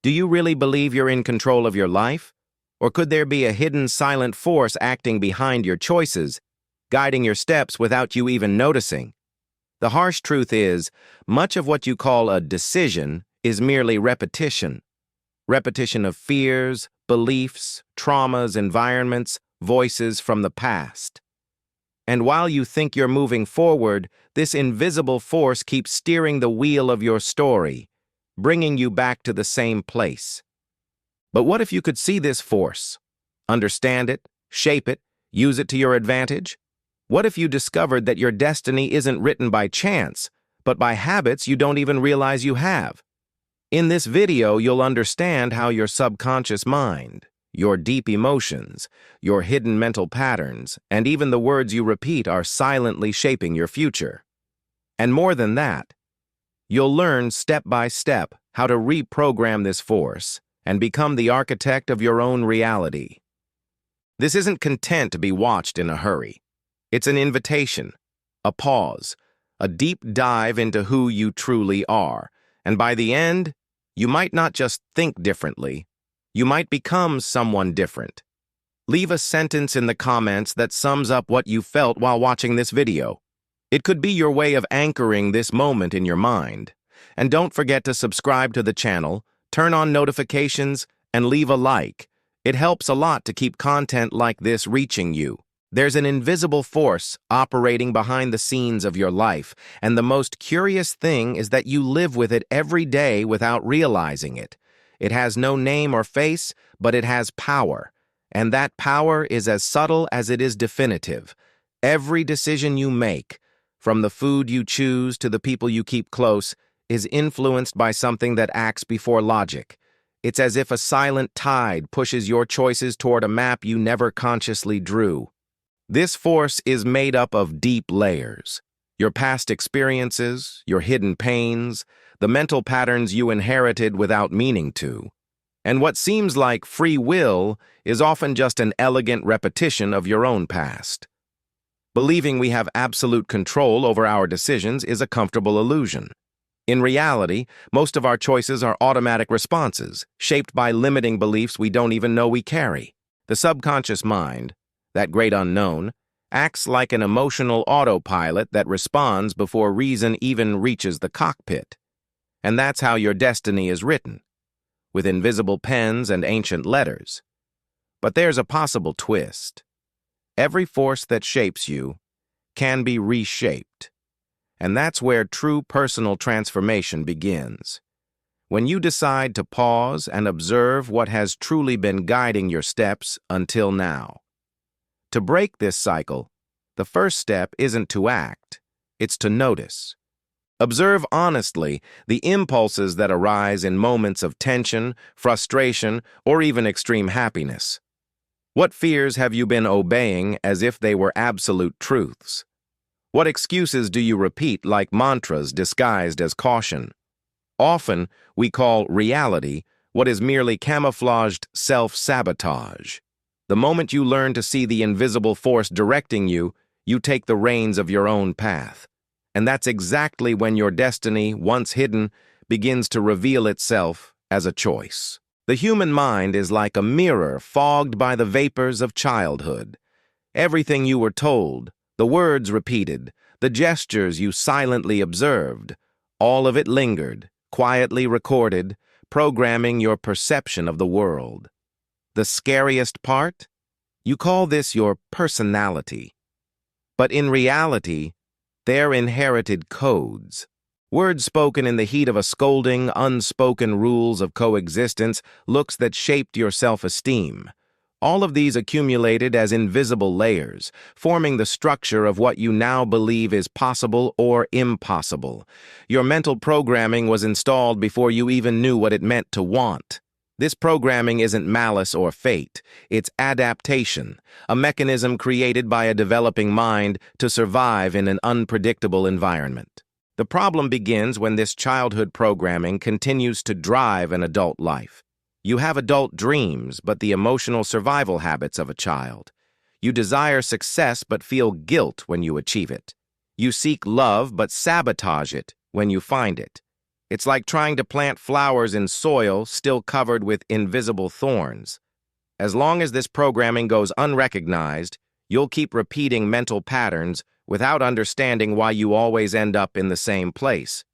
Do you really believe you're in control of your life? Or could there be a hidden silent force acting behind your choices, guiding your steps without you even noticing? The harsh truth is, much of what you call a decision is merely repetition. Repetition of fears, beliefs, traumas, environments, voices from the past. And while you think you're moving forward, this invisible force keeps steering the wheel of your story, bringing you back to the same place. But what if you could see this force? Understand it, shape it, use it to your advantage? What if you discovered that your destiny isn't written by chance, but by habits you don't even realize you have? In this video, you'll understand how your subconscious mind, your deep emotions, your hidden mental patterns, and even the words you repeat are silently shaping your future. And more than that, you'll learn step by step how to reprogram this force and become the architect of your own reality. This isn't content to be watched in a hurry. It's an invitation, a pause, a deep dive into who you truly are. And by the end, you might not just think differently, you might become someone different. Leave a sentence in the comments that sums up what you felt while watching this video. It could be your way of anchoring this moment in your mind. And don't forget to subscribe to the channel, turn on notifications, and leave a like. It helps a lot to keep content like this reaching you. There's an invisible force operating behind the scenes of your life, and the most curious thing is that you live with it every day without realizing it. It has no name or face, but it has power, and that power is as subtle as it is definitive. Every decision you make, from the food you choose to the people you keep close, is influenced by something that acts before logic. It's as if a silent tide pushes your choices toward a map you never consciously drew. This force is made up of deep layers. Your past experiences, your hidden pains, the mental patterns you inherited without meaning to. And what seems like free will is often just an elegant repetition of your own past. Believing we have absolute control over our decisions is a comfortable illusion. In reality, most of our choices are automatic responses, shaped by limiting beliefs we don't even know we carry. The subconscious mind, that great unknown, acts like an emotional autopilot that responds before reason even reaches the cockpit. And that's how your destiny is written, with invisible pens and ancient letters. But there's a possible twist. Every force that shapes you can be reshaped. And that's where true personal transformation begins. When you decide to pause and observe what has truly been guiding your steps until now. To break this cycle, the first step isn't to act, it's to notice. Observe honestly the impulses that arise in moments of tension, frustration, or even extreme happiness. What fears have you been obeying as if they were absolute truths? What excuses do you repeat like mantras disguised as caution? Often, we call reality what is merely camouflaged self-sabotage. The moment you learn to see the invisible force directing you, you take the reins of your own path. And that's exactly when your destiny, once hidden, begins to reveal itself as a choice. The human mind is like a mirror fogged by the vapors of childhood. Everything you were told, the words repeated, the gestures you silently observed, all of it lingered, quietly recorded, programming your perception of the world. The scariest part? You call this your personality. But in reality, they're inherited codes. Words spoken in the heat of a scolding, unspoken rules of coexistence, looks that shaped your self-esteem. All of these accumulated as invisible layers, forming the structure of what you now believe is possible or impossible. Your mental programming was installed before you even knew what it meant to want. This programming isn't malice or fate, it's adaptation, a mechanism created by a developing mind to survive in an unpredictable environment. The problem begins when this childhood programming continues to drive an adult life. You have adult dreams, but the emotional survival habits of a child. You desire success but feel guilt when you achieve it. You seek love but sabotage it when you find it. It's like trying to plant flowers in soil still covered with invisible thorns. As long as this programming goes unrecognized, you'll keep repeating mental patterns without understanding why you always end up in the same place.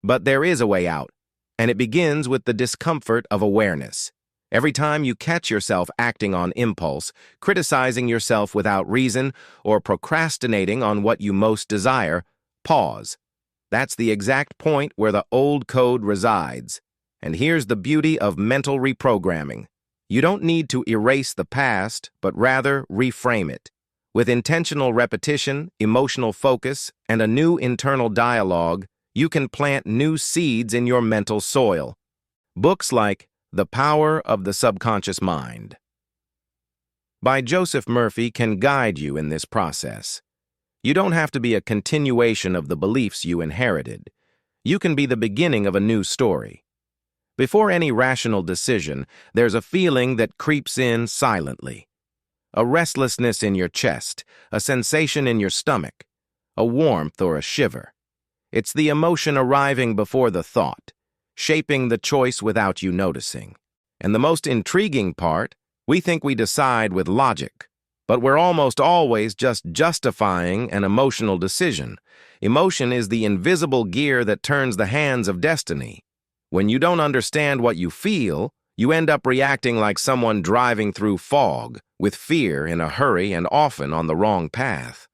But there is a way out, and it begins with the discomfort of awareness. Every time you catch yourself acting on impulse, criticizing yourself without reason, or procrastinating on what you most desire, pause. That's the exact point where the old code resides. And here's the beauty of mental reprogramming. You don't need to erase the past, but rather reframe it. With intentional repetition, emotional focus, and a new internal dialogue, you can plant new seeds in your mental soil. Books like The Power of the Subconscious Mind by Joseph Murphy can guide you in this process. You don't have to be a continuation of the beliefs you inherited. You can be the beginning of a new story. Before any rational decision, there's a feeling that creeps in silently. A restlessness in your chest, a sensation in your stomach, a warmth or a shiver. It's the emotion arriving before the thought, shaping the choice without you noticing. And the most intriguing part, we think we decide with logic, but we're almost always just justifying an emotional decision. Emotion is the invisible gear that turns the hands of destiny. When you don't understand what you feel, you end up reacting like someone driving through fog, with fear, in a hurry, and often on the wrong path.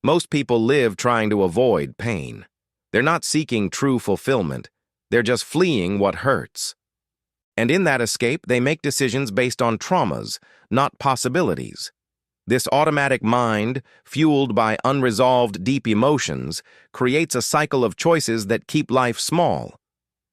Most people live trying to avoid pain. They're not seeking true fulfillment. They're just fleeing what hurts. And in that escape, they make decisions based on traumas, not possibilities. This automatic mind, fueled by unresolved deep emotions, creates a cycle of choices that keep life small.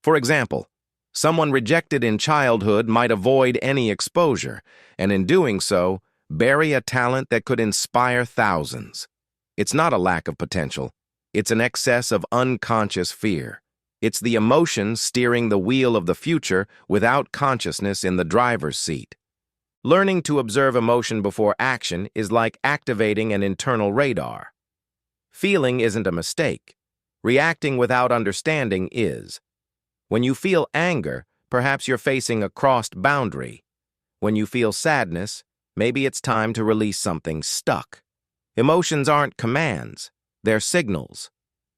For example, someone rejected in childhood might avoid any exposure, and in doing so, bury a talent that could inspire thousands. It's not a lack of potential. It's an excess of unconscious fear. It's the emotion steering the wheel of the future without consciousness in the driver's seat. Learning to observe emotion before action is like activating an internal radar. Feeling isn't a mistake. Reacting without understanding is. When you feel anger, perhaps you're facing a crossed boundary. When you feel sadness, maybe it's time to release something stuck. Emotions aren't commands, they're signals.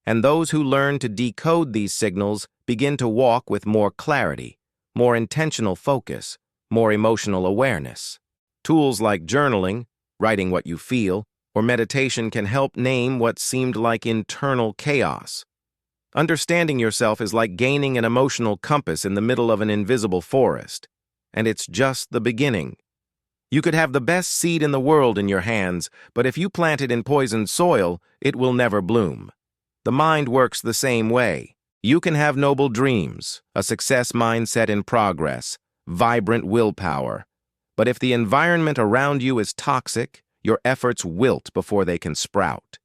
And those who learn to decode these signals begin to walk with more clarity, more intentional focus, more emotional awareness. Tools like journaling, writing what you feel, or meditation can help name what seemed like internal chaos. Understanding yourself is like gaining an emotional compass in the middle of an invisible forest, and it's just the beginning. You could have the best seed in the world in your hands, but if you plant it in poisoned soil, it will never bloom. The mind works the same way. You can have noble dreams, a success mindset in progress, vibrant willpower. But if the environment around you is toxic, your efforts wilt before they can sprout.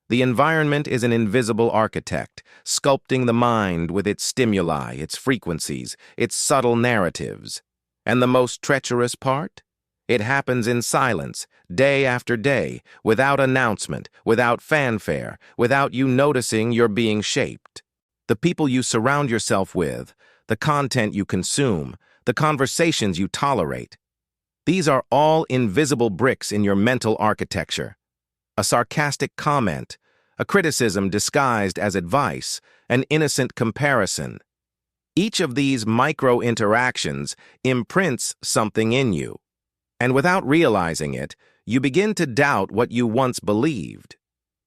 The environment is an invisible architect, sculpting the mind with its stimuli, its frequencies, its subtle narratives. And the most treacherous part? It happens in silence, day after day, without announcement, without fanfare, without you noticing you're being shaped. The people you surround yourself with, the content you consume, the conversations you tolerate. These are all invisible bricks in your mental architecture. A sarcastic comment, a criticism disguised as advice, an innocent comparison. Each of these micro-interactions imprints something in you. And without realizing it, you begin to doubt what you once believed.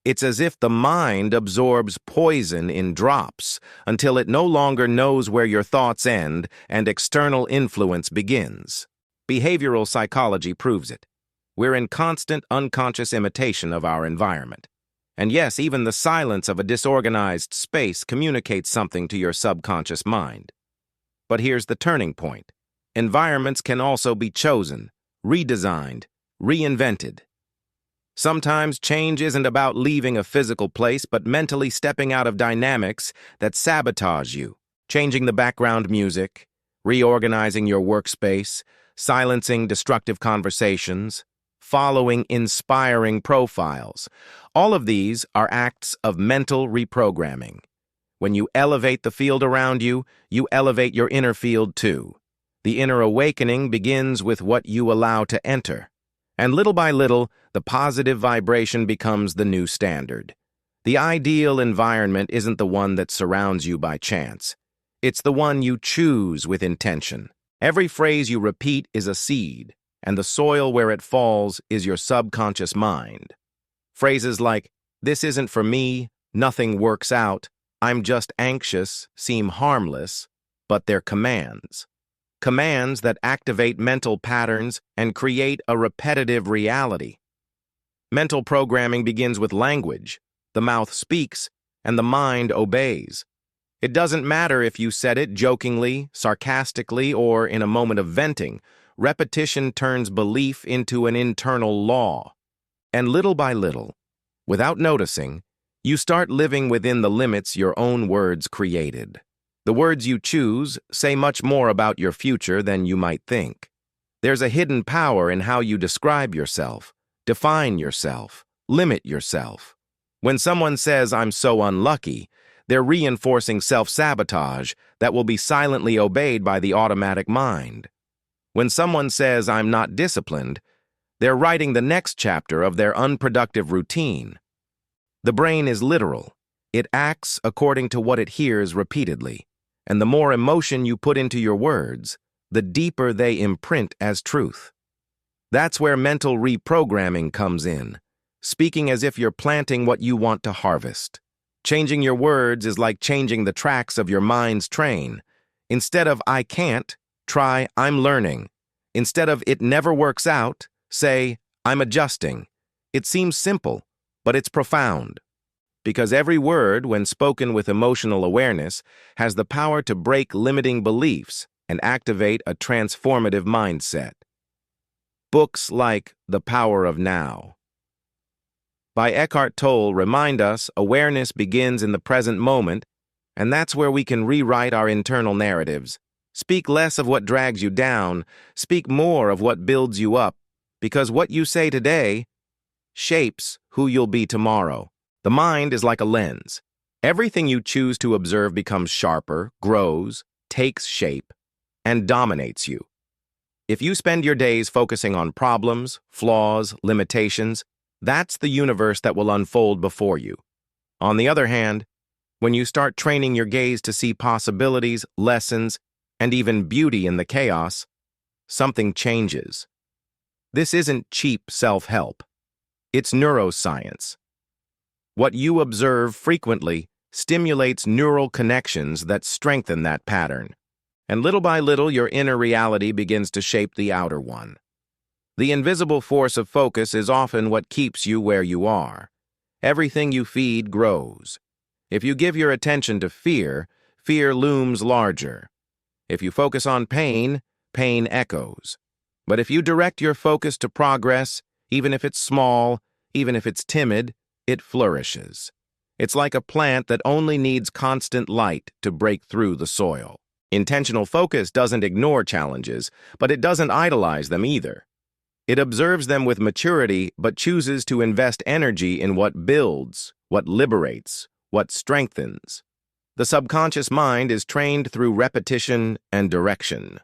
It's as if the mind absorbs poison in drops until it no longer knows where your thoughts end and external influence begins. Behavioral psychology proves it. We're in constant unconscious imitation of our environment. And yes, even the silence of a disorganized space communicates something to your subconscious mind. But here's the turning point. Environments can also be chosen, redesigned, reinvented. Sometimes change isn't about leaving a physical place, but mentally stepping out of dynamics that sabotage you, changing the background music, reorganizing your workspace, silencing destructive conversations, following inspiring profiles. All of these are acts of mental reprogramming. When you elevate the field around you, you elevate your inner field too. The inner awakening begins with what you allow to enter. And little by little, the positive vibration becomes the new standard. The ideal environment isn't the one that surrounds you by chance. It's the one you choose with intention. Every phrase you repeat is a seed, and the soil where it falls is your subconscious mind. Phrases like, "This isn't for me," "Nothing works out," "I'm just anxious," seem harmless, but they're commands. Commands that activate mental patterns and create a repetitive reality. Mental programming begins with language. The mouth speaks, and the mind obeys. It doesn't matter if you said it jokingly, sarcastically, or in a moment of venting. Repetition turns belief into an internal law. And little by little, without noticing, you start living within the limits your own words created. The words you choose say much more about your future than you might think. There's a hidden power in how you describe yourself, define yourself, limit yourself. When someone says, "I'm so unlucky," they're reinforcing self-sabotage that will be silently obeyed by the automatic mind. When someone says, "I'm not disciplined," they're writing the next chapter of their unproductive routine. The brain is literal. It acts according to what it hears repeatedly, and the more emotion you put into your words, the deeper they imprint as truth. That's where mental reprogramming comes in, speaking as if you're planting what you want to harvest. Changing your words is like changing the tracks of your mind's train. Instead of "I can't," try "I'm learning." Instead of "it never works out," say "I'm adjusting." It seems simple, but it's profound. Because every word, when spoken with emotional awareness, has the power to break limiting beliefs and activate a transformative mindset. Books like The Power of Now by Eckhart Tolle remind us awareness begins in the present moment, and that's where we can rewrite our internal narratives. Speak less of what drags you down, speak more of what builds you up, because what you say today shapes who you'll be tomorrow. The mind is like a lens. Everything you choose to observe becomes sharper, grows, takes shape, and dominates you. If you spend your days focusing on problems, flaws, limitations, that's the universe that will unfold before you. On the other hand, when you start training your gaze to see possibilities, lessons, and even beauty in the chaos, something changes. This isn't cheap self-help. It's neuroscience. What you observe frequently stimulates neural connections that strengthen that pattern. And little by little, your inner reality begins to shape the outer one. The invisible force of focus is often what keeps you where you are. Everything you feed grows. If you give your attention to fear, fear looms larger. If you focus on pain, pain echoes. But if you direct your focus to progress, even if it's small, even if it's timid, it flourishes. It's like a plant that only needs constant light to break through the soil. Intentional focus doesn't ignore challenges, but it doesn't idolize them either. It observes them with maturity, but chooses to invest energy in what builds, what liberates, what strengthens. The subconscious mind is trained through repetition and direction.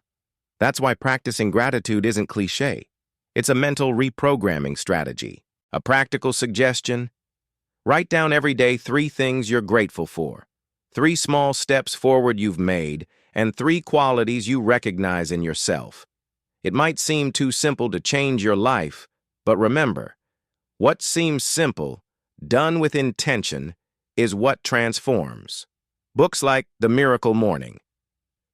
That's why practicing gratitude isn't cliché. It's a mental reprogramming strategy. A practical suggestion: write down every day 3 things you're grateful for, 3 small steps forward you've made, and 3 qualities you recognize in yourself. It might seem too simple to change your life, but remember, what seems simple, done with intention, is what transforms. Books like The Miracle Morning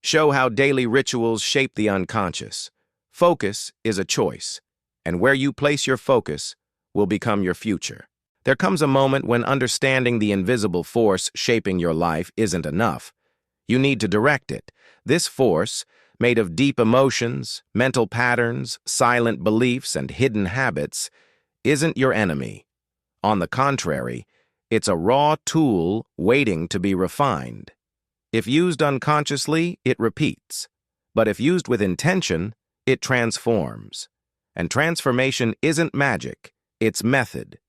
show how daily rituals shape the unconscious. Focus is a choice, and where you place your focus will become your future. There comes a moment when understanding the invisible force shaping your life isn't enough. You need to direct it. This force, made of deep emotions, mental patterns, silent beliefs, and hidden habits, isn't your enemy. On the contrary, it's a raw tool waiting to be refined. If used unconsciously, it repeats. But if used with intention, it transforms. And transformation isn't magic, it's method.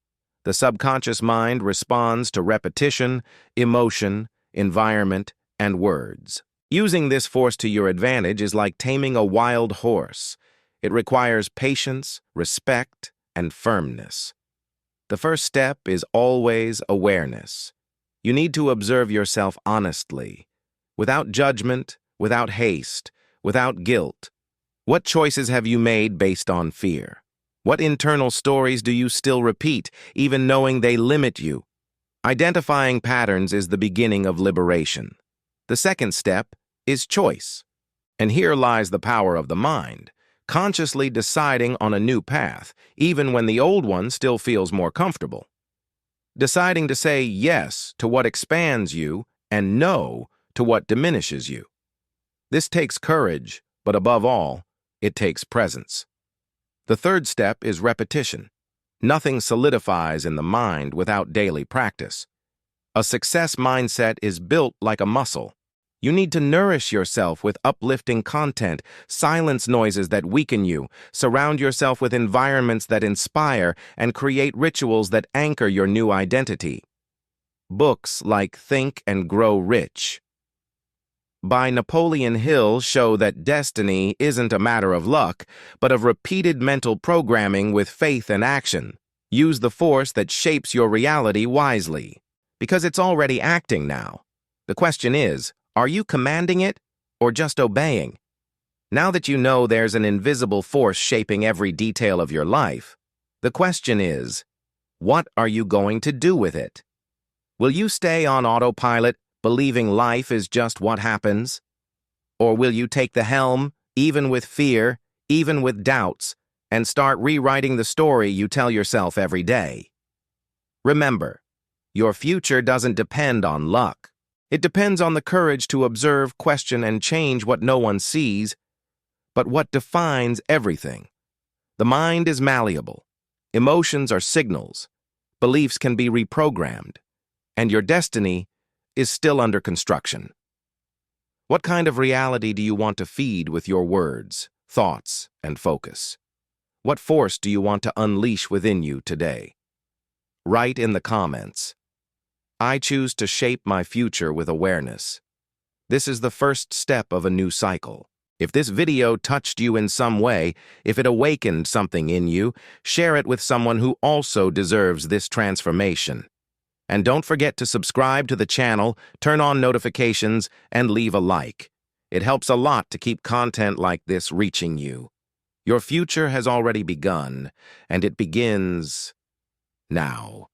The subconscious mind responds to repetition, emotion, environment, and words. Using this force to your advantage is like taming a wild horse. It requires patience, respect, and firmness. The first step is always awareness. You need to observe yourself honestly, without judgment, without haste, without guilt. What choices have you made based on fear? What internal stories do you still repeat, even knowing they limit you? Identifying patterns is the beginning of liberation. The second step is choice. And here lies the power of the mind, consciously deciding on a new path, even when the old one still feels more comfortable. Deciding to say yes to what expands you and no to what diminishes you. This takes courage, but above all, it takes presence. The third step is repetition. Nothing solidifies in the mind without daily practice. A success mindset is built like a muscle. You need to nourish yourself with uplifting content, silence noises that weaken you, surround yourself with environments that inspire, and create rituals that anchor your new identity. Books like Think and Grow Rich by Napoleon Hill show that destiny isn't a matter of luck, but of repeated mental programming with faith and action. Use the force that shapes your reality wisely, because it's already acting now. The question is, are you commanding it or just obeying? Now that you know there's an invisible force shaping every detail of your life, the question is, what are you going to do with it? Will you stay on autopilot, believing life is just what happens? Or will you take the helm, even with fear, even with doubts, and start rewriting the story you tell yourself every day? Remember, your future doesn't depend on luck. It depends on the courage to observe, question, and change what no one sees, but what defines everything. The mind is malleable. Emotions are signals. Beliefs can be reprogrammed. And your destiny is still under construction. What kind of reality do you want to feed with your words, thoughts, and focus? What force do you want to unleash within you today? Write in the comments. I choose to shape my future with awareness. This is the first step of a new cycle. If this video touched you in some way, if it awakened something in you, share it with someone who also deserves this transformation. And don't forget to subscribe to the channel, turn on notifications, and leave a like. It helps a lot to keep content like this reaching you. Your future has already begun, and it begins now.